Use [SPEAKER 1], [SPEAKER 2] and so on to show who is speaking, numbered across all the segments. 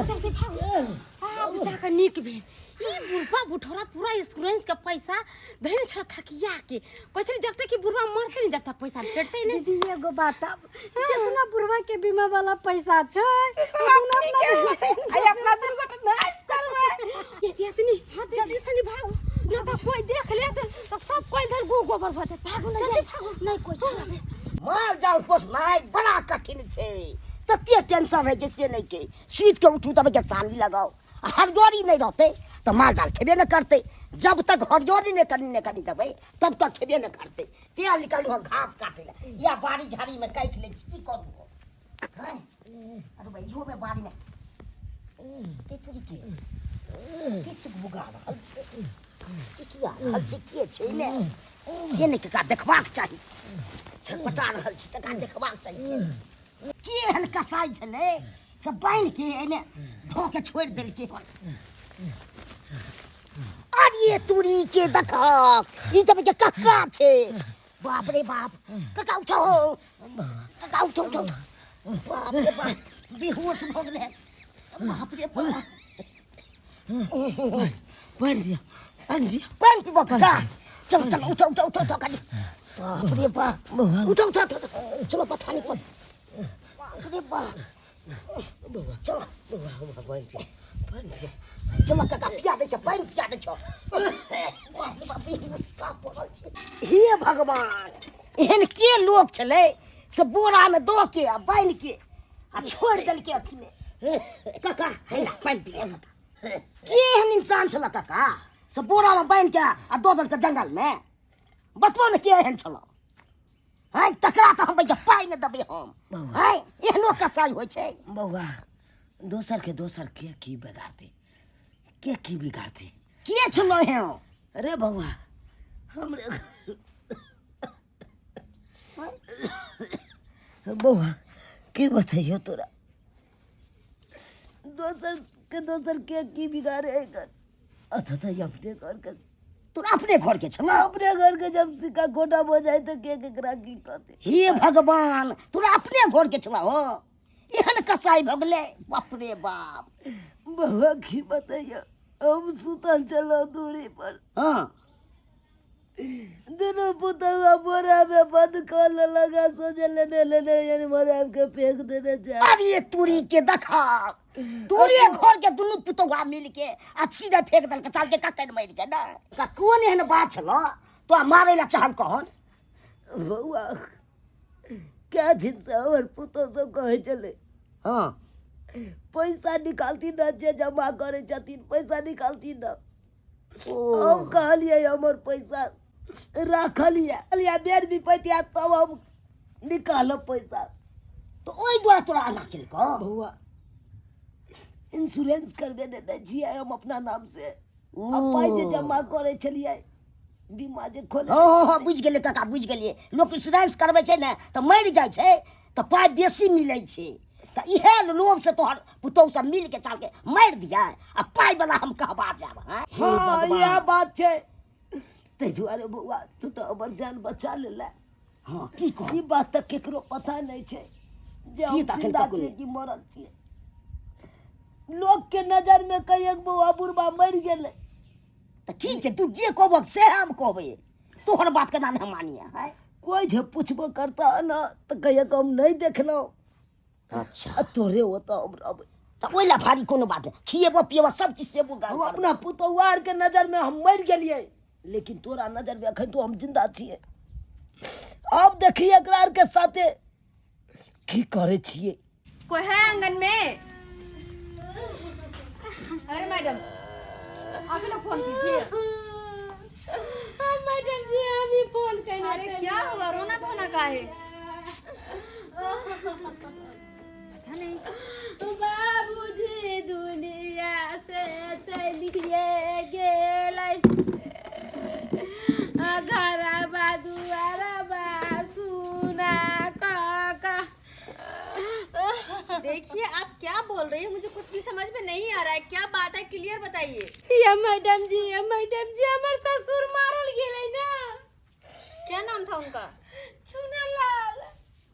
[SPEAKER 1] चलते भागो अब जाकर निक भेल ई बुढ़वा बुढ़ौरा पूरा इंश्योरेंस का पैसा धैन छ थकिया के कहै जब तक कि बुढ़वा मरते नहीं जब तक पैसा भेटते नहीं।
[SPEAKER 2] दीदी एगो बात जितना बुढ़वा के बीमा वाला पैसा छै
[SPEAKER 1] अपना दुर्घटना करवा ये इतनी जल्दी से नहीं भागो न तो कोई देख ले तो सब कोई इधर गोबर भते भागो नहीं कोई चलावे
[SPEAKER 3] माल जाल पोसनाइ बड़ा कठिन छै तते टेंशन है जैसे नहीं के सुइत के उठू तब के चांदी लगाओ हरदोरी नहीं रहते तो माल जाल खेबे न करते जब तक हरदोरी नहीं करनी देबै तब तक खेबे न करते तेल निकालू हम घास काटे या बाड़ी झाड़ी में काट ले की करू हैं अरे भाई इहो में बाड़ी में के तोरी के सुख बुगा रहल छै किया रहल छै के छै ने से ने का देखबाक चाही छटपटा रहल छै तका देखबाक चाही केहन कसाई छलै सब बांध के एने धो के छोड़ देलकै हन अरे तुरी के देखक ई तब के कक्का छै बाप रे बाप कक्का उठो कक्का उठो बाप रे बाप बेहोश भ गेलै बाप रे बाप पानी पीबो कक्का चल उठो कनी बाप रे बाप उठो चलो पथानी पर बाप रे बाप चलो चलो कक्का पिया दै छ पानी पिया दै छ हे भगवान एहन के लोग छलै से बोरा में दो के आ बांध के आ छोड़ देलकै अथी में कक्का हे पानी पिया केहन इंसान छल कक्का से बोरा में बांध के आ दो देलकै जंगल में बतबो ने के एहन छल हैं तकरा तो हम पाई न देबै हम हैं एहनो कसाई होइ छै
[SPEAKER 4] बौआ दोसर के की बजारते के की बिगाड़ते
[SPEAKER 3] के छलो है
[SPEAKER 4] अरे बौआ हमरे बौआ के बताइयो तोरा दोसर के की बिगाड़े है कर अच्छा तो अपने घर के
[SPEAKER 3] तोरा अपने घर के छलो
[SPEAKER 4] अपने घर के जब सिक्का खोटा हो जाए तो के केकरा की कहते
[SPEAKER 3] हे भगवान तोरा अपने घर के छलो हो एहन कसाई भ गेलै बाप रे बाप
[SPEAKER 4] बौआ की बताइयो हम सुतल चलो दूरी पर
[SPEAKER 3] हाँ
[SPEAKER 4] दोनों पुतवा बोरा में बंद कर लगा सोचे लेने यानी मोरा के फेंक देने जा
[SPEAKER 3] अरे तुरी के देखा तुरी घर के दुनू पुतवा मिल के आ सीधे फेंक देल के चल के ककड़ मर जाए ना का कोन एहन बात छलो तो मारे ला चाहल कहन
[SPEAKER 4] बौआ क्या दिन से और पुतो सब कहे चले
[SPEAKER 3] हाँ
[SPEAKER 4] पैसा निकालती न जे जमा करे छथिन पैसा निकालती न हम कहलिए हमर पैसा रखलिए बेर भी पैतिया तब हम निकालब पैसा
[SPEAKER 3] तो ओई द्वारा तोरा आना केल को
[SPEAKER 4] बौआ इंश्योरेंस करबे देते छियै हम अपना नाम से अब पाई जे जमा करे छलिए बीमा जे खोले
[SPEAKER 3] हाँ बुझ गेलिए काका बुझ गेलिए लोग इंश्योरेंस करबे छै ने तो मर जाय छै तो पाई बेसी मिलै छै तो इहे लोभ से तोहर पुतौ सब मिल के चल के मार दिया आ पाई वाला हम कहबा जाब
[SPEAKER 4] हाँ यह बात छै तै दुआरे बौआ तू तो हमर जान बचा लेला
[SPEAKER 3] हाँ की कह
[SPEAKER 4] ई बात तक केकरो पता नहीं छै जे हम जिंदा छियै कि मरल छियै लोग के नजर में कहिए बौआ बुढ़वा मर गेलै
[SPEAKER 3] तो ठीक है तू जे कहबक से हम कहबै तोहर बात के ना हम मानिए है
[SPEAKER 4] कोई जे पूछबो करता ना तो कहिए हम नहीं देखलो
[SPEAKER 3] अच्छा
[SPEAKER 4] तोरे होता हम रहबै
[SPEAKER 3] तो ओइला भारी कोनो बात नहीं खिएबो पिएबो सब चीज से बुगा
[SPEAKER 4] हम अपना पुतौआर के नजर में हम मर गेलिए लेकिन तोरा नजर में अखन तो हम जिंदा छियै अब देखिए एकरा के साथे की करे छियै
[SPEAKER 2] कोई है आंगन में? अरे मैडम आप लोग फोन कीजिए।
[SPEAKER 1] मैडम जी अभी फोन करना
[SPEAKER 2] अरे क्या हुआ रोना धोना का है? पता नहीं
[SPEAKER 1] बाबूजी दुनिया से चलिए गेलै घरबा दुआरबा सुना काका।
[SPEAKER 2] देखिए आप क्या बोल रही हैं, मुझे कुछ भी समझ में नहीं आ रहा है। क्या बात है, क्लियर बताइए।
[SPEAKER 1] या मैडम जी हमर ससुर मारल गेलै ना।
[SPEAKER 2] क्या नाम था उनका?
[SPEAKER 1] चुनालाल।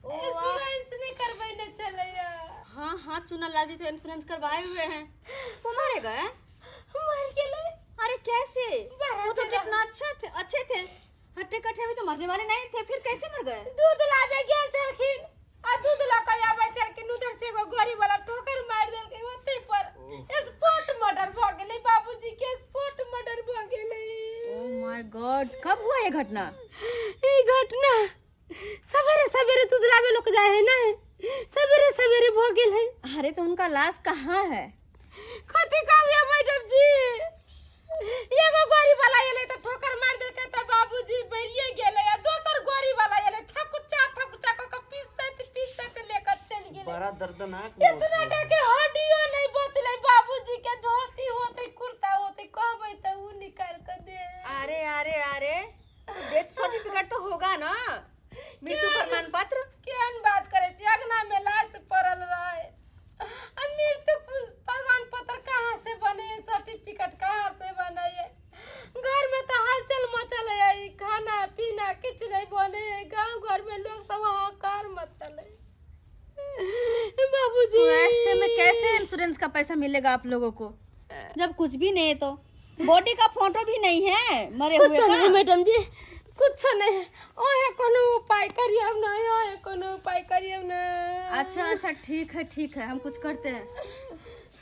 [SPEAKER 1] इंश्योरेंस नहीं करबै न चलैया।
[SPEAKER 2] हाँ चुना लाल जी तो इंश्योरेंस करवाए हुए हैं, वो मारे गए?
[SPEAKER 1] मर गेले।
[SPEAKER 2] अरे कैसे?
[SPEAKER 1] बड़ा
[SPEAKER 2] वो तो
[SPEAKER 1] तेरा।
[SPEAKER 2] कितना अच्छे थे, हट्टे कट्टे में तो मरने वाले नहीं थे, फिर कैसे मर गए?
[SPEAKER 1] दूध लावे गेल छलखिन आ दूध ला के आबै छलखिन, उधर से एगो गाड़ी वाला ठोकर मार देलकै ओते पर स्पॉट मर्डर भ गेलै। बाबूजी के स्पॉट मर्डर भ गेलै।
[SPEAKER 2] ओह माय गॉड, कब हुआ ये घटना?
[SPEAKER 1] ई घटना सवेरे सवेरे दूध लावे लोग जाए है ना, सवेरे सवेरे भ गेल है।
[SPEAKER 2] अरे तो उनका लाश कहाँ है?
[SPEAKER 1] कथी कहबिए मैडम जी, एगो गाड़ी वाला एले त ठोकर मार देलकै त बाबूजी बैरिए गेलै, आ दोसर गाड़ी वाला एले थकुचा क पीसत लेकर चल गेलै।
[SPEAKER 5] बड़ा दर्दनाक मौत
[SPEAKER 1] इतना
[SPEAKER 5] हुआ।
[SPEAKER 1] टके हड्डियो नहीं बचलै। बाबूजी के धोती होते कुर्ता होते कहबै त उ निकाल के दे।
[SPEAKER 2] अरे अरे अरे, डेथ सर्टिफिकेट तो होगा ना, मृत्यु प्रमाण पत्र?
[SPEAKER 1] केहन बात करे छी, अगना में लाश पड़ल रहे, आ मृत्यु प्रमाण पत्र कहाँ से बने, सर्टिफिकेट कहाँ से बने? घर में तो हलचल मचल है, ई खाना पीना किछ नहीं बने, गांव घर में लोग सब हाहाकार मचल है। बाबूजी
[SPEAKER 2] तो ऐसे में कैसे इंश्योरेंस का पैसा मिलेगा आप लोगों को, जब कुछ भी नहीं है? तो बॉडी का फोटो भी नहीं है मरे
[SPEAKER 1] कुछ
[SPEAKER 2] हुए
[SPEAKER 1] नहीं
[SPEAKER 2] का?
[SPEAKER 1] मैडम जी, कुछ नहीं। ओहे कोनो उपाय करिए ना, ओहे कोनो उपाय करिए ना।
[SPEAKER 2] अच्छा ठीक है, हम कुछ करते हैं।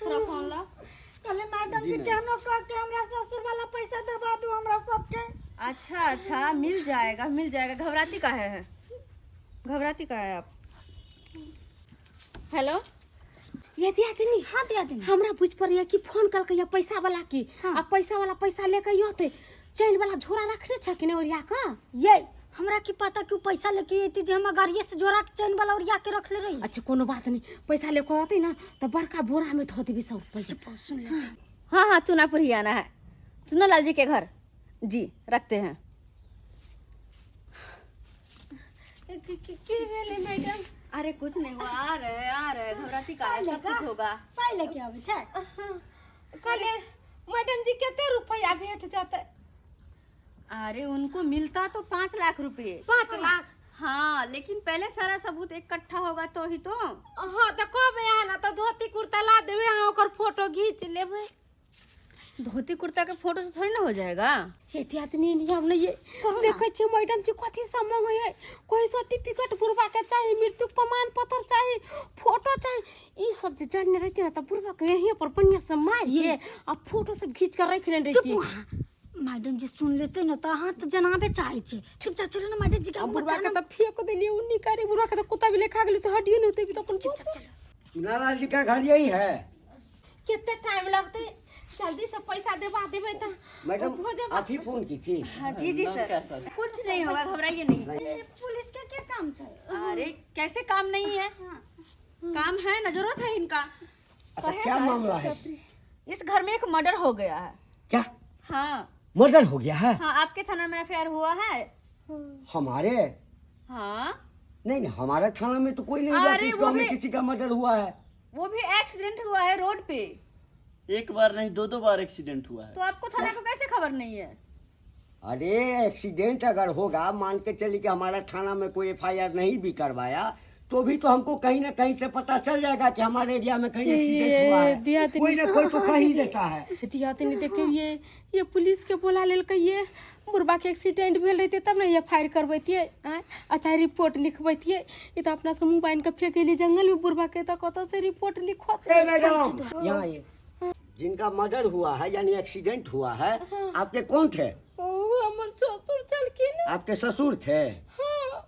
[SPEAKER 2] थोड़ा फोन ला।
[SPEAKER 4] कहले मैडम जी केहनो कह के हमरा ससुर वाला पैसा दबा दो हमरा सबके।
[SPEAKER 2] अच्छा, मिल जाएगा। घबराती का है आप? हेलो,
[SPEAKER 1] ये दिया देनी।
[SPEAKER 4] हाँ दिया दिन।
[SPEAKER 1] हमरा बुझ पर ये कि फोन कल के पैसा वाला की, आ पैसा वाला पैसा लेके योते चैन वाला झोरा रखने छ कि ने ओरिया का।
[SPEAKER 4] ये हमरा की पता कि पैसा लेके आती जे हम गाड़िए से जोड़ा के चैन वाला ओरिया के रख ले रही।
[SPEAKER 1] अच्छा कोनो बात नहीं, पैसा लेके आते ना तो बड़का बोरा में धो देबी सब पैसा।
[SPEAKER 4] सुन ले।
[SPEAKER 2] हाँ चुनापुर ही आना है, चुना लाल जी के घर जी, रखते हैं।
[SPEAKER 1] की भेले मैडम?
[SPEAKER 2] अरे कुछ नहीं हुआ, आ रहे, घबराती का है, सब कुछ होगा।
[SPEAKER 4] पाई लेके आवे छै।
[SPEAKER 1] कहले मैडम जी केते रुपया भेट जाते?
[SPEAKER 2] अरे उनको मिलता तो 5 लाख रुपए।
[SPEAKER 1] 5 लाख?
[SPEAKER 2] हाँ, लेकिन पहले सारा सबूत इकट्ठा होगा तो ही तो।
[SPEAKER 1] हाँ तो कहबे यहाँ ना तो धोती कुर्ता ला देबे, हाँ ओकर फोटो खींच लेबे।
[SPEAKER 2] धोती कुर्ता के फोटो से थोड़ी ना हो जाएगा।
[SPEAKER 1] एहतियात नहीं हमने ये देखे छे मैडम जी कथी सब मांगे है, कोई सर्टिफिकेट बुरबा के चाहिए, मृत्यु प्रमाण पत्र चाहिए, फोटो चाहिए। ई सब जे जानने रहती ना तो बुरबा के यहीं पर बढ़िया से मार के आ फोटो सब खींच कर रख ले रहती।
[SPEAKER 4] मैडम जी सुन लेते न तो हाथ जनाबे चाहे छे। चुपचाप चलो ना मैडम जी के।
[SPEAKER 1] बुरबा के तो फेंक देलिए उन्नी करे, बुरबा के तो कुत्ता भी लेखा गेली तो हड्डी नहीं होते भी तो अपन चुपचाप चलो।
[SPEAKER 5] चुनालाल जी का घर यही है।
[SPEAKER 1] कितने टाइम लगते, जल्दी से पैसा देवा देबे त
[SPEAKER 5] मैडम आप ही फोन की थी।
[SPEAKER 2] हाँ जी सर, कुछ नहीं होगा, घबराइए नहीं।
[SPEAKER 4] पुलिस के क्या काम छै?
[SPEAKER 2] अरे कैसे काम नहीं है, काम है ना, जरूरत है इनका।
[SPEAKER 5] अच्छा क्या मामला है?
[SPEAKER 2] इस घर में एक मर्डर हो गया है।
[SPEAKER 5] क्या
[SPEAKER 2] हाँ
[SPEAKER 5] मर्डर हो गया है?
[SPEAKER 2] हाँ, आपके थाना में एफआईआर हुआ है।
[SPEAKER 5] हमारे
[SPEAKER 2] हाँ,
[SPEAKER 5] नहीं हमारे थाना में तो कोई नहीं हुआ
[SPEAKER 2] अरे
[SPEAKER 5] कि इस
[SPEAKER 2] वो
[SPEAKER 5] गाँव में
[SPEAKER 2] भी-
[SPEAKER 5] किसी का मर्डर हुआ है।
[SPEAKER 2] वो भी एक्सीडेंट हुआ है रोड पे।
[SPEAKER 6] एक बार नहीं 2 बार एक्सीडेंट हुआ है।
[SPEAKER 2] तो आपको थाना को कैसे खबर नहीं है?
[SPEAKER 5] अरे एक्सीडेंट अगर होगा, मान के चलिए कि हमारा थाना में कोई एफआईआर नहीं भी करवाया तो भी तो हमको कहीं ना कहीं से पता चल जाएगा कि हमारे एरिया में कहीं एक्सीडेंट हुआ
[SPEAKER 1] दिया
[SPEAKER 5] है।
[SPEAKER 1] तो
[SPEAKER 5] कोई ना कोई तो कह ही देता है।
[SPEAKER 1] एहतियात नहीं देखे ये पुलिस के बोला लेल के ये बुरबा के एक्सीडेंट भेल रहते तब ना एफआईआर करबैतिए, अच्छा रिपोर्ट लिखबैतिए। ये तो अपना से मोबाइल के फेंक लिए जंगल में, बुरबा के तो कत से रिपोर्ट लिखते।
[SPEAKER 5] ए मैडम यहाँ ये जिनका मर्डर हुआ है यानी एक्सीडेंट हुआ है, आपके कौन थे?
[SPEAKER 1] हमर ससुर चलखिन।
[SPEAKER 5] आपके ससुर थे?
[SPEAKER 1] हाँ,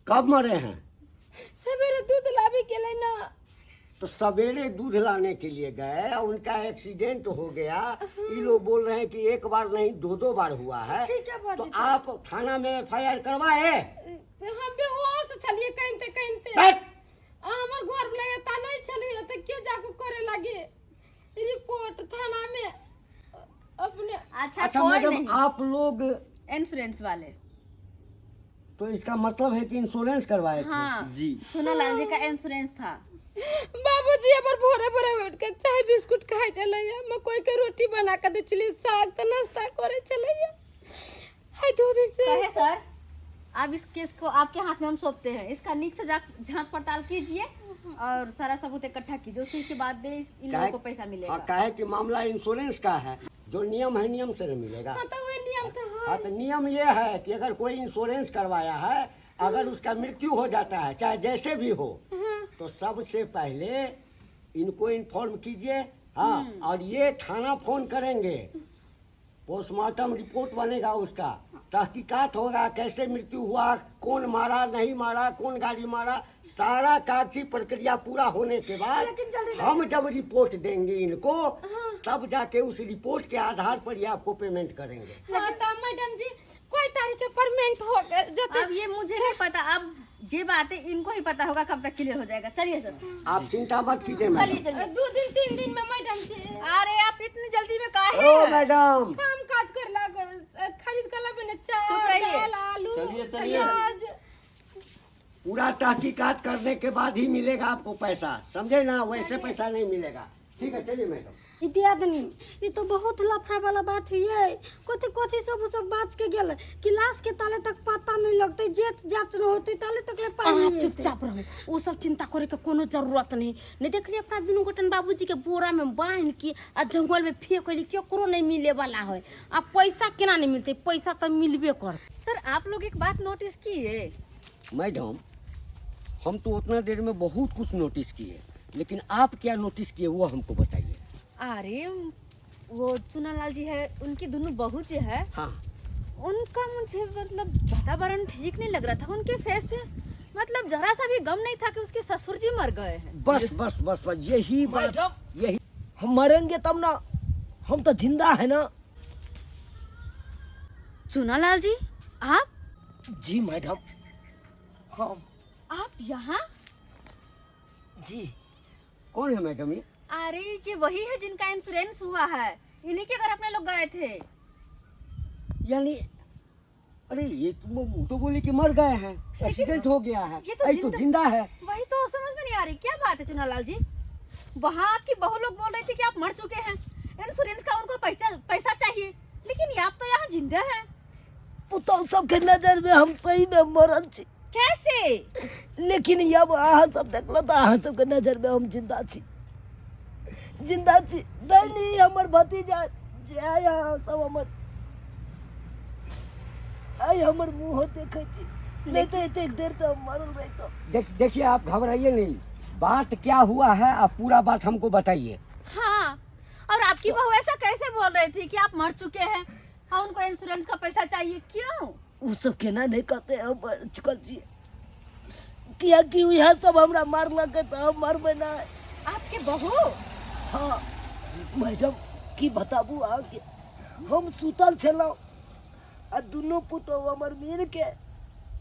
[SPEAKER 5] कब मरे हैं?
[SPEAKER 1] सवेरे दूध लावे गेले ना।
[SPEAKER 5] तो सवेरे दूध लाने के लिए गए, उनका एक्सीडेंट हो गया। ये लोग बोल रहे हैं कि एक बार नहीं 2 बार हुआ है। तो आप थाना में एफआईआर करवाए?
[SPEAKER 1] हम बेहोश छलिए कहते
[SPEAKER 5] बैठ!
[SPEAKER 1] हमर घर ले ता नहीं छलिए त के जाको करे लगे रिपोर्ट थाना में अपने।
[SPEAKER 2] अच्छा
[SPEAKER 5] अच्छा
[SPEAKER 2] कोई
[SPEAKER 5] मैडम
[SPEAKER 2] नहीं,
[SPEAKER 5] आप लोग
[SPEAKER 2] इंश्योरेंस वाले।
[SPEAKER 5] तो इसका मतलब है कि इंश्योरेंस करवाए थे?
[SPEAKER 2] हाँ
[SPEAKER 6] जी।
[SPEAKER 2] चुना लाल जी का इंश्योरेंस था।
[SPEAKER 1] बाबूजी अबर भोरे भोरे उठ के चाय बिस्कुट खाए चले, मकोई के रोटी बना के दे चली, साग त नाश्ता करे चले। हाय दूध से
[SPEAKER 2] कहे सर, अब इस केस को आपके हाथ में हम सौंपते हैं, इसका नीक से जांच पड़ताल कीजिए और सारा सबूत इकट्ठा कीजिए, उसके बाद दे इन लोगों को पैसा मिलेगा।
[SPEAKER 5] हाँ, काहे कि मामला इंश्योरेंस का है, जो नियम है नियम से न मिलेगा।
[SPEAKER 1] हाँ तो वो नियम तो है।
[SPEAKER 5] हाँ, तो नियम ये है कि अगर कोई इंश्योरेंस करवाया है, अगर उसका मृत्यु हो जाता है, चाहे जैसे भी हो, तो सबसे पहले इनको इन्फॉर्म कीजिए। हाँ, और ये थाना फोन करेंगे, पोस्टमार्टम रिपोर्ट बनेगा, उसका तहकीकात होगा, कैसे मृत्यु हुआ, कौन मारा नहीं मारा, कौन गाड़ी मारा, सारा कागजी प्रक्रिया पूरा होने के बाद हम जब रिपोर्ट देंगे इनको, तब जाके उस रिपोर्ट के आधार पर ही आपको पेमेंट करेंगे।
[SPEAKER 1] हाँ तो मैडम जी कोई तारीख के पेमेंट हो गए।
[SPEAKER 2] अब ये मुझे नहीं पता, अब ये बातें इनको ही पता होगा कब तक क्लियर हो जाएगा। चलिए सर,
[SPEAKER 5] आप चिंता मत कीजिए
[SPEAKER 2] चलिए
[SPEAKER 5] मैडम।
[SPEAKER 2] चलिए।
[SPEAKER 1] 2 दिन 3 दिन में मैडम जी
[SPEAKER 2] अरे आप इतनी जल्दी में काहे?
[SPEAKER 5] ओ मैडम,
[SPEAKER 1] काम काज कर ला, खरीद कर ला मैंने
[SPEAKER 2] चुप
[SPEAKER 1] चावल
[SPEAKER 2] रहिए।
[SPEAKER 1] दाल आलू
[SPEAKER 6] चलिए, चलिए।
[SPEAKER 1] प्याज।
[SPEAKER 5] पूरा तहकीकात करने के बाद ही मिलेगा आपको पैसा, समझे ना, वैसे पैसा नहीं मिलेगा। ठीक है, चलिए मैडम।
[SPEAKER 4] इत्यादि ये तो बहुत लफड़ा वाला बात है। कथी कथी सब बात के गेल, क्लास के ताले तक पता नहीं लगते, जेत जात न होते ताले तक ले पानी।
[SPEAKER 1] चुपचाप रहो, वो सब चिंता करे के कोनो जरूरत नहीं। नहीं देखलिए अपना दुनू गोटन बाबूजी के बोरा में बांध के आ जंगल में फेंक ली, केकरो नहीं मिले वाला है। अब पैसा केना नहीं मिलते, पैसा तो मिलबे कर।
[SPEAKER 2] सर आप लोग एक बात नोटिस किए,
[SPEAKER 5] मैडम, हम तो उतना देर में बहुत कुछ नोटिस किए, लेकिन आप क्या नोटिस किए वो हमको बताइए।
[SPEAKER 2] अरे वो चुनालाल जी है, उनकी दोनों बहू जो है,
[SPEAKER 5] हाँ,
[SPEAKER 2] उनका मुझे मतलब वातावरण ठीक नहीं लग रहा था। उनके फेस पे मतलब जरा सा भी गम नहीं था कि उसके ससुर जी मर गए हैं।
[SPEAKER 5] बस बस बस बस यही बात, यही।
[SPEAKER 4] हम मरेंगे तब ना, हम तो जिंदा है ना।
[SPEAKER 2] चुनालाल जी आप
[SPEAKER 4] जी मैडम, हम
[SPEAKER 2] आप यहाँ?
[SPEAKER 4] जी
[SPEAKER 5] कौन है मैडम ये?
[SPEAKER 2] अरे ये वही है जिनका इंश्योरेंस हुआ है, इन्हीं के घर अपने लोग गए थे।
[SPEAKER 5] यानी अरे ये तो बोली कि मर गए हैं, एक्सीडेंट हो गया है,
[SPEAKER 2] ये तो
[SPEAKER 5] ऐ तो जिंदा है।
[SPEAKER 2] वही तो समझ में नहीं आ रही क्या बात है चुनालाल जी। वहाँ आपकी बहू लोग बोल रही थी कि आप मर चुके हैं, इंश्योरेंस का उनको पैसा चाहिए, लेकिन ये आप तो यहाँ जिंदा हैं।
[SPEAKER 4] पुतौ सबके नजर में हम सही में मरल छी।
[SPEAKER 2] कैसे?
[SPEAKER 4] लेकिन अब अहाँ सब देखलो तो अहाँ सबके नजर में हम जिंदा छी, जिंदा छी। नहीं हमर भतीजा जे आय सब हमर मुंह देखे छी, नहीं तो एक देर तो हम मरल रही तो।
[SPEAKER 5] देखिए आप घबराइए नहीं, बात क्या हुआ है आप पूरा बात हमको बताइए।
[SPEAKER 2] हाँ, और आपकी बहू ऐसा कैसे बोल रही थी कि आप मर चुके हैं और उनको इंश्योरेंस का पैसा चाहिए, क्यों?
[SPEAKER 4] वो सब केना नहीं कहते हम मर चुकल छी, किया कि यहाँ सब हमरा मार लगे तो हम मरबे ना।
[SPEAKER 2] आपके बहू?
[SPEAKER 4] हाँ मैडम, की बताबू आके हम सुतल छलौ आ दुनू पुतौ हमर मिल के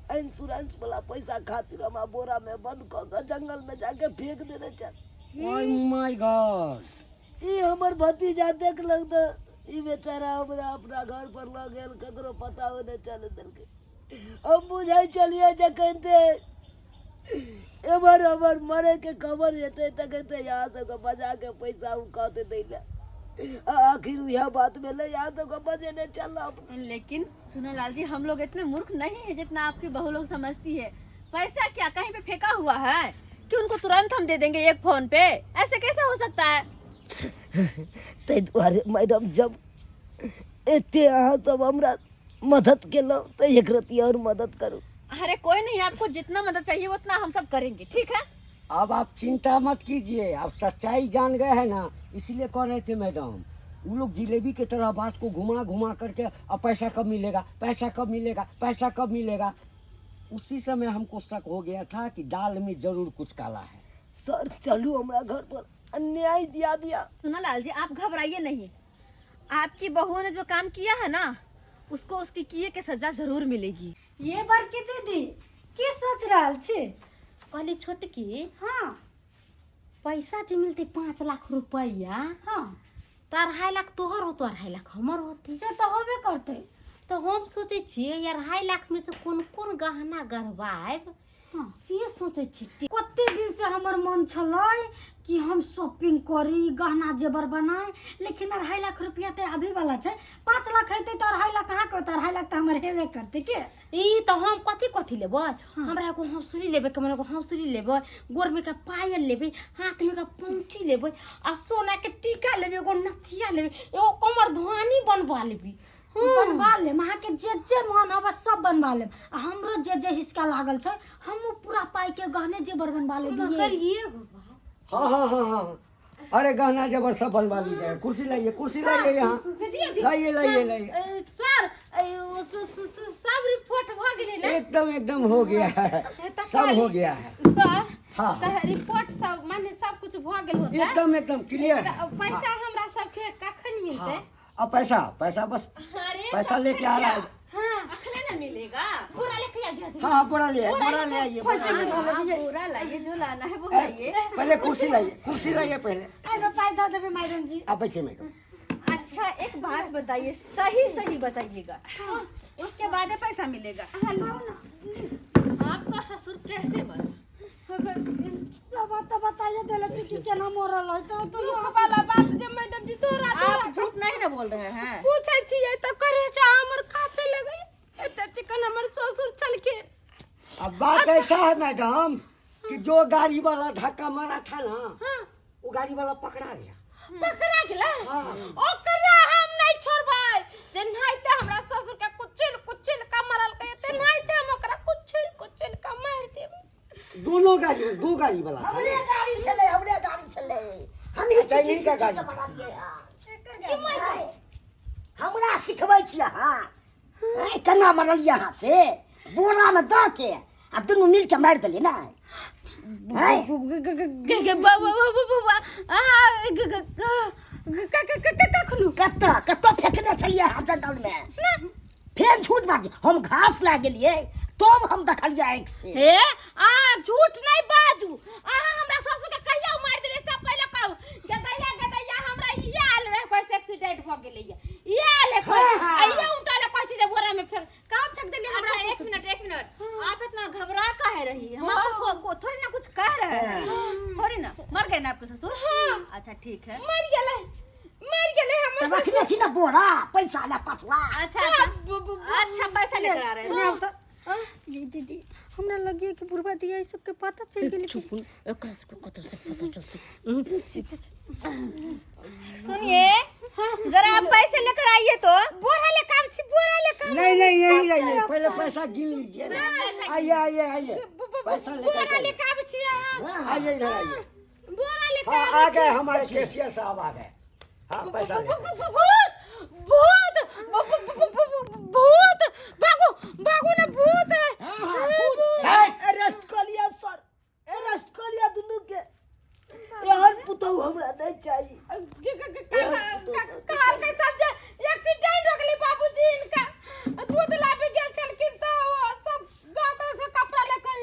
[SPEAKER 4] इंश्योरेंस वाला पैसा खातिर हमरा बोरा में बंद क के जंगल में जाके फेंक देने चल।
[SPEAKER 5] ओह माय गॉड,
[SPEAKER 4] ई हमर भतीजा देख लग तो ई बेचारा हमरा अपना घर पर ल गेल, ककरो पता हो नहीं चले देलके। हम बुझाई चलिए जे कहते एबर हमर मरे के खबर हेते त कहते यहाँ से को बजा के पैसा उ कहते दैला। आखिर यह बात में ले यहाँ से को बजे नहीं चल।
[SPEAKER 2] लेकिन सुनो लाल जी, हम लोग इतने मूर्ख नहीं है जितना आपकी बहू लोग समझती है। पैसा क्या कहीं पे फेंका हुआ है कि उनको तुरंत हम दे देंगे एक फोन पे? ऐसे कैसे हो सकता है?
[SPEAKER 4] ते द्वारे मैडम जब एते अहाँ सब हमरा मदद केलो तो एक रती और मदद करू।
[SPEAKER 2] अरे कोई नहीं, आपको जितना मदद चाहिए उतना हम सब करेंगे, ठीक है?
[SPEAKER 5] अब आप चिंता मत कीजिए, आप सच्चाई जान गए हैं ना, इसलिए कह रहे थे मैडम। वो लोग जिलेबी की तरह बात को घुमा घुमा करके अब पैसा कब मिलेगा, पैसा कब मिलेगा, पैसा कब मिलेगा। उसी समय हमको शक हो गया था कि दाल में जरूर कुछ काला है।
[SPEAKER 4] सर चलू हमरा घर पर अन्याय दिया।
[SPEAKER 2] सुनो लाल जी, आप घबराइए नहीं। आपकी बहू ने जो काम किया है ना, उसको उसकी किए के सजा जरूर मिलेगी।
[SPEAKER 1] ये बार की दीदी की सोच रहा छे? कहली छोटकी, हाँ पैसा जे मिलते 5 लाख रुपया, हाँ तो 2.5 लाख तोहर हो तो 2.5 लाख हमर होते। से तो होबे करते। तो हम सोचे छिए यार 2.5 लाख में से कौन कौन गहना गढ़वाएब, हाँ से सोचे छी।
[SPEAKER 7] कते दिन से हमर मन छलै कि हम शॉपिंग करी, गहना जेवर बनाए, लेकिन 2.5 लाख रुपया तो अभी वाला छै। 5 लाख हेतै तो 2.5 लाख कहाँ के, 2.5 लाख तो हमर हेबे करते के।
[SPEAKER 1] ई तो हम कथी कथी लेबै, हमरा एगो हंसुली लेबै, कमर एगो हंसुली लेबै, गोर में का पायल लेबै, हाथ में का पंची लेबै, आ सोना के टीका लेबै, एगो नथिया लेबै, एगो कमर धुआनी बनवा लेबै।
[SPEAKER 7] बनवा ले, वहाँ के जे मन हवा सब बनवा ले। आ हमरो जे हिस्सा लागल छै हमहू पूरा पाई के गहने जेवर बनवा लेबिए।
[SPEAKER 1] करिए
[SPEAKER 5] हाँ हाँ हाँ हाँ, अरे गहना जबर सब बनवा लीजिए। कुर्सी लाइए, कुर्सी लाइए, यहाँ लाइए लाइए लाइए।
[SPEAKER 1] सर सब रिपोर्ट भ गेलै ना?
[SPEAKER 5] एकदम एकदम हो गया है, सब हो गया है
[SPEAKER 1] सर।
[SPEAKER 5] हाँ।
[SPEAKER 1] तो रिपोर्ट सब माने सब कुछ भ गेल होतै,
[SPEAKER 5] एकदम एकदम क्लियर है।
[SPEAKER 1] पैसा हमरा सबके कखन मिलतै?
[SPEAKER 5] हाँ, अब पैसा पैसा बस पैसा लेके आ रहा है।
[SPEAKER 1] हाँ
[SPEAKER 2] अखले ना मिलेगा।
[SPEAKER 1] पूरा लेके आ गया।
[SPEAKER 5] हाँ हाँ, पूरा ले आइए, पूरा ले आइए।
[SPEAKER 2] पूरा लाइए, जो लाना है वो लाइए।
[SPEAKER 5] पहले कुर्सी लाइए, कुर्सी लाइए पहले।
[SPEAKER 7] आइबे पाई द देबे मैडम जी।
[SPEAKER 5] आप बैठिए मैडम।
[SPEAKER 2] अच्छा एक बात बताइए, सही सही बताइएगा, उसके बाद ही पैसा मिलेगा। आपका ससुर कैसे मरा?
[SPEAKER 7] सब तो बताइए देले छी कि केना मरल है। तो
[SPEAKER 1] दुख वाला बात जे मैडम जी तोरा
[SPEAKER 2] आप झूठ नहीं ना बोल रहे हैं।
[SPEAKER 1] पूछै छियै त करे छ हमर काफे लगै एते चिकन हमर ससुर चल के।
[SPEAKER 5] अब बात ऐसा है मैडम कि जो गाड़ी वाला धक्का मारा था ना, वो गाड़ी वाला पकड़ा गया।
[SPEAKER 1] पकड़ा गेला?
[SPEAKER 5] हाँ।
[SPEAKER 1] ओकरा हम नहीं छोड़बै, जे नाइते हमरा ससुर के कुचिल कुचिल का मारल के, ते नाइते हम ओकरा कुचिल कुचिल का मार देबै।
[SPEAKER 5] दोनों गाड़ी, दो गाड़ी वाला था।
[SPEAKER 3] हमरे गाड़ी चले, हमरे गाड़ी चले। हम ही
[SPEAKER 5] अच्छा, इन्हीं का गाड़ी।
[SPEAKER 3] हमरा सिखबै छी अहाँ केना मरल यहाँ से बोरा में द के आ दुनू मिल के मार देली ना।
[SPEAKER 1] कखनु
[SPEAKER 3] कत्तो फेंकने छलिए अहाँ जंगल में। फेर झूठ बाजी, हम घास ला गेलिए तब हम देखलिए आँख से।
[SPEAKER 1] हे आ झूठ नहीं बाजू। अहाँ हमरा ससुर के कहिया मार देले सब पहले कहू। गदैया हमरा इहे आल रहे, कोई एक्सीडेंट भ गेलै ये आले कोई आइए उठाले कोई चीज बोरा में फेंक, कहां फेंक देली हमरा?
[SPEAKER 2] अच्छा एक मिनट, आप इतना घबरा काहे रही है? हम आपको थोड़ी ना कुछ कह रहे हैं, थोड़ी ना। मर गए ना आपके ससुर? अच्छा ठीक है,
[SPEAKER 1] मर गेलै हमर
[SPEAKER 3] तो रखने छी ना बोरा, पैसा ला 5 लाख।
[SPEAKER 2] अच्छा पैसा लेकर आ रहे हैं।
[SPEAKER 7] दीदी हमरा लगे कि बुढ़वा दिया सब के पता चल गेल।
[SPEAKER 1] चुप एकरा से कत से पता चलते।
[SPEAKER 2] सुनिए, जरा आप पैसे लेकर आइए तो।
[SPEAKER 1] बोरा ले काम छी, बोरा ले काम।
[SPEAKER 5] नहीं नहीं, यही रहिए, पहले पैसा गिन लीजिए ना। आइए आइए आइए, पैसा
[SPEAKER 1] बोरा ले
[SPEAKER 5] लेकर
[SPEAKER 1] काम छी अहाँ।
[SPEAKER 5] आइए, इधर आइए।
[SPEAKER 1] बोरा ले
[SPEAKER 5] हाँ आ गए, हमारे कैशियर साहब आ गए। हाँ पैसा ले।
[SPEAKER 1] भूत भागो ना, भूत है।
[SPEAKER 4] अरेस्ट कर लिया सर, अरेस्ट कर लिया दुनू के। यार पुतौ हमरा नहीं चाहिए।
[SPEAKER 1] काल के सब एक्सीडेंट हो गेली बाबूजी इनका। दूध लाबे गेल छलखिन तो सब गांव के से कपड़ा लेकर।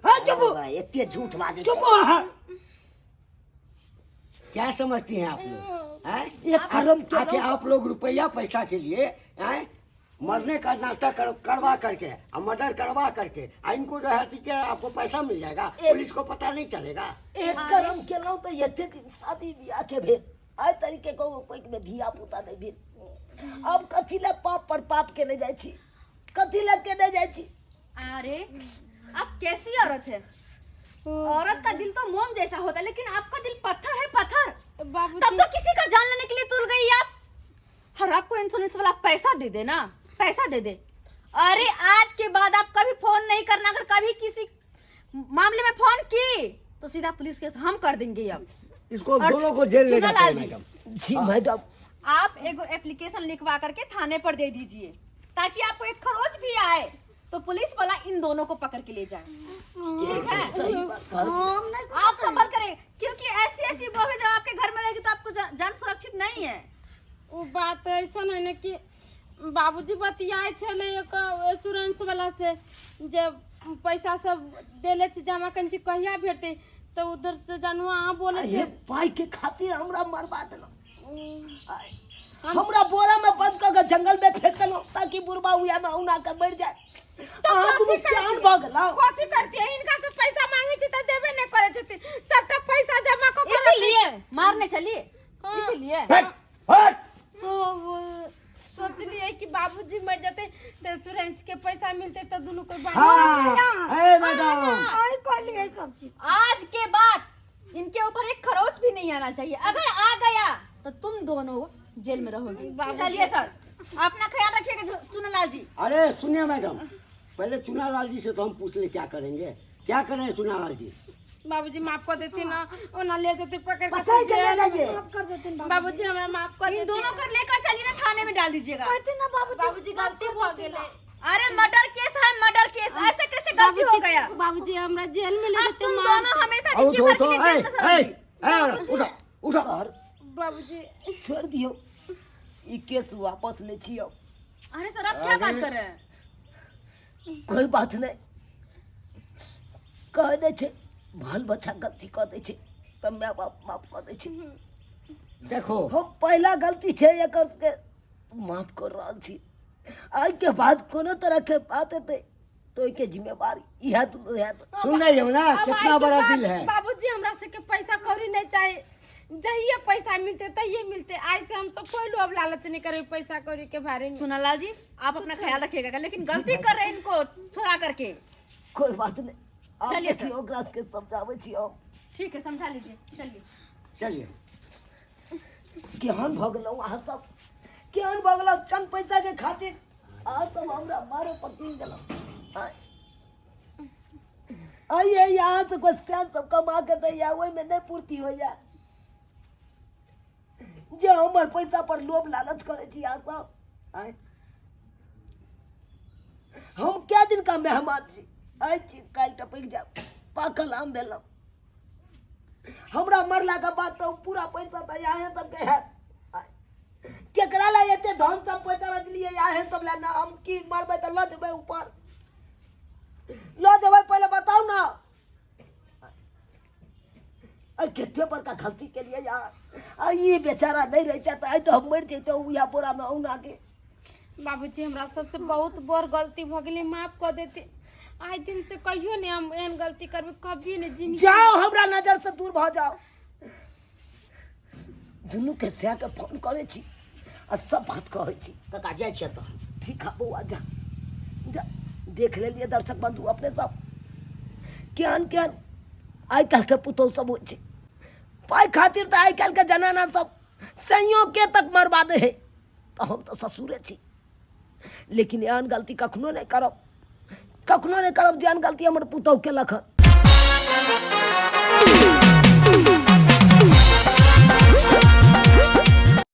[SPEAKER 4] हां चुप,
[SPEAKER 3] इतने झूठ बाजे।
[SPEAKER 4] चुप।
[SPEAKER 5] क्या समझती हैं आप लोग? हैं?
[SPEAKER 4] ये कर्म के
[SPEAKER 5] आके आप लोग रुपया पैसा के लिए हैं मरने का नाटक करवा करके और मर्डर करवा करके इनको जो है कि आपको पैसा मिल जाएगा, पुलिस को पता नहीं चलेगा।
[SPEAKER 4] एक कर्म केलौ तो यथे शादी बियाह के भेल आइ तरीके को कोई में धिया पुता नहीं भेल। अब कथी ले पाप पर पाप के नहीं जाय छी, कथी ले के नहीं जाय छी।
[SPEAKER 2] अरे आप कैसी औरत है? औरत का दिल तो मोम जैसा होता है, लेकिन आपका दिल पत्थर है, पत्थर। तब तो किसी का जान लेने के लिए तुल गई आप। हर आपको इंश्योरेंस वाला पैसा दे दे ना, पैसा दे दे। अरे आज के बाद आप कभी फोन नहीं करना, अगर कभी किसी मामले में फोन की तो सीधा पुलिस केस हम कर देंगे। अब
[SPEAKER 5] इसको दोनों को जेल ले
[SPEAKER 2] चुना
[SPEAKER 5] जाते हैं
[SPEAKER 2] लाल जी।
[SPEAKER 5] मैडम।
[SPEAKER 4] जी मैडम,
[SPEAKER 2] आप एगो एप्लीकेशन लिखवा करके थाने पर दे दीजिए, ताकि आपको एक खरोच भी आए तो पुलिस वाला इन दोनों को पकड़ के ले जाए। ठीक है?
[SPEAKER 4] सही बात।
[SPEAKER 2] आप सबर करें, क्योंकि ऐसी बहू जब आपके घर में रहेगी तो आपको जान सुरक्षित नहीं है।
[SPEAKER 1] वो बात ऐसा है ना कि बाबूजी बतियाए छले एक इंश्योरेंस वाला से, जब पैसा सब देले छी जमा कन छी कहिया भेटते, तो उधर से जानू अहाँ बोले
[SPEAKER 4] ये
[SPEAKER 1] छे
[SPEAKER 4] पाई के खातिर हमरा मरवा देलो। हमरा बोरा में बंद करके जंगल में फेंक देलो ताकि बुढ़बा उया में औना के मर जाए। अहाँ दुनू जान भ गेलौ।
[SPEAKER 1] कथी करती है इनका से पैसा मांगे छी त देबे नहीं करे छथिन, सबटा पैसा जमा क के
[SPEAKER 2] इसीलिए मारने चलिए, इसीलिए
[SPEAKER 5] हट हट
[SPEAKER 1] सोचलिए कि बाबूजी मर जाते तो इंश्योरेंस के पैसा मिलते तो दोनों को
[SPEAKER 5] हाँ ए मैडम
[SPEAKER 7] आई कहली है सब चीज।
[SPEAKER 2] आज के बाद इनके ऊपर एक खरोच भी नहीं आना चाहिए। अगर आ गया तो तुम दोनों जेल में रहोगे। चलिए सर, अपना ख्याल रखिएगा चुनालाल जी।
[SPEAKER 5] अरे सुनिए मैडम, पहले चुनालाल जी से तो हम पूछ ले क्या करेंगे, क्या करें चुनालाल जी?
[SPEAKER 1] बाबूजी माफ कर देती ना, ओना ले जाते पकड़
[SPEAKER 3] पकड़ के ले जाइए।
[SPEAKER 7] कर देते हैं
[SPEAKER 1] बाबूजी हमरा माफ कर
[SPEAKER 2] इन
[SPEAKER 1] देती।
[SPEAKER 2] दोनों को लेकर चलिए ना, थाने में डाल दीजिएगा।
[SPEAKER 7] कहते ना बाबूजी
[SPEAKER 1] बाबूजी गलती हो गेले।
[SPEAKER 2] अरे मर्डर केस है, मर्डर केस, ऐसे कैसे गलती हो गया?
[SPEAKER 1] बाबूजी हमरा जेल में ले
[SPEAKER 2] अब
[SPEAKER 1] जाते
[SPEAKER 2] तुम
[SPEAKER 1] मार।
[SPEAKER 2] दोनों हमेशा
[SPEAKER 5] उठो
[SPEAKER 2] जिंदगी भर
[SPEAKER 5] उठो
[SPEAKER 2] के लिए जेल में सड़ोगे।
[SPEAKER 5] उठो उठो
[SPEAKER 4] सर
[SPEAKER 1] बाबूजी
[SPEAKER 4] छोड़ दियो, ई केस वापस ले छियो।
[SPEAKER 2] अरे सर, आप क्या बात कर रहे हैं?
[SPEAKER 4] कोई बात नहीं, कह दे छे बाल बच्चा गलती कर दे छे तो माँ बाप माफ कर दे छे।
[SPEAKER 5] देखो
[SPEAKER 4] हम पहला गलती छे एकर के माफ कर रहल छी। आज के बाद कोनो तरह के बात हेतै तो के जिम्मेवारी इहा दुनू है।
[SPEAKER 5] सुन रही हो ना
[SPEAKER 1] अब
[SPEAKER 5] कितना
[SPEAKER 1] आई के
[SPEAKER 5] बड़ा
[SPEAKER 1] बाद
[SPEAKER 5] दिल है।
[SPEAKER 1] बाबूजी हमरा से के पैसा कौड़ी नहीं चाहिए, जहिए पैसा मिलते तहिए मिलते। आज से हम सब कोई लोभ लालच नहीं करे पैसा कौड़ी के बारे में।
[SPEAKER 2] सुनालाल जी, आप अपना ख्याल रखिएगा, लेकिन गलती कर रहे हैं इनको छुड़ा करके।
[SPEAKER 4] कोई बात नहीं, आप
[SPEAKER 2] चलिए सर।
[SPEAKER 4] देखिए ओकरा के समझावे छी हम।
[SPEAKER 2] ठीक है, समझा लीजिए, चलिए।
[SPEAKER 5] चलिए
[SPEAKER 4] केहन भ गेलौ अहाँ सब, केहन भ गेलौ चंद पैसा के खातिर अहाँ सब हमरा मारे पर चिन गेलौ। आइए यहाँ से कोई सैन सब कमा के दैया, ओहि में नहीं पूर्ति होइया। जे हमर पैसा पर लोभ लालच करे छी अहाँ सब। आय हम क्या दिन का मेहमान छी, आइ छी काल्हि टपक जाब, पाकल आम भेलौ। हमरा मरला के बाद तो पूरा पैसा तो यहाँ सबके है। केकरा ला एते धन सब पैसा रखलिए यहाँ सब ला ना, हम की मरबै तो ल जेबै ऊपर, ल जेबै पहले बताओ ना। कितने बड़का गलती के लिए यार, ये बेचारा नहीं रहता तो तो हम मर जैते उया बोरा में औना के।
[SPEAKER 1] बाबूजी हमरा सबसे बहुत बड़ गलती भ गेलै, माफ कर देते। आज दिन से कहियो नहीं हम एहन गलती करबे, कभी नहीं जिंदगी।
[SPEAKER 4] जाओ हमरा नजर से दूर भ जाओ। दुनू के से के फोन करे छी आ सब बात कहै छी।
[SPEAKER 3] काका जाय छै त
[SPEAKER 4] ठीक है बउआ, जा जा देख लेलिए दर्शक बंधु अपने सब केहन केहन आइ काल्हि के पुतौह सब होइ छै। पाइ खातिर तो आइ काल्हि के जनाना सब सैयों के तक मरवा दे है। तो हम तो ससुरे छी, लेकिन एहन गलती कखनो नहीं करब, कखनो नहीं करब जेहन गलती हमर पुतौह केलक हन।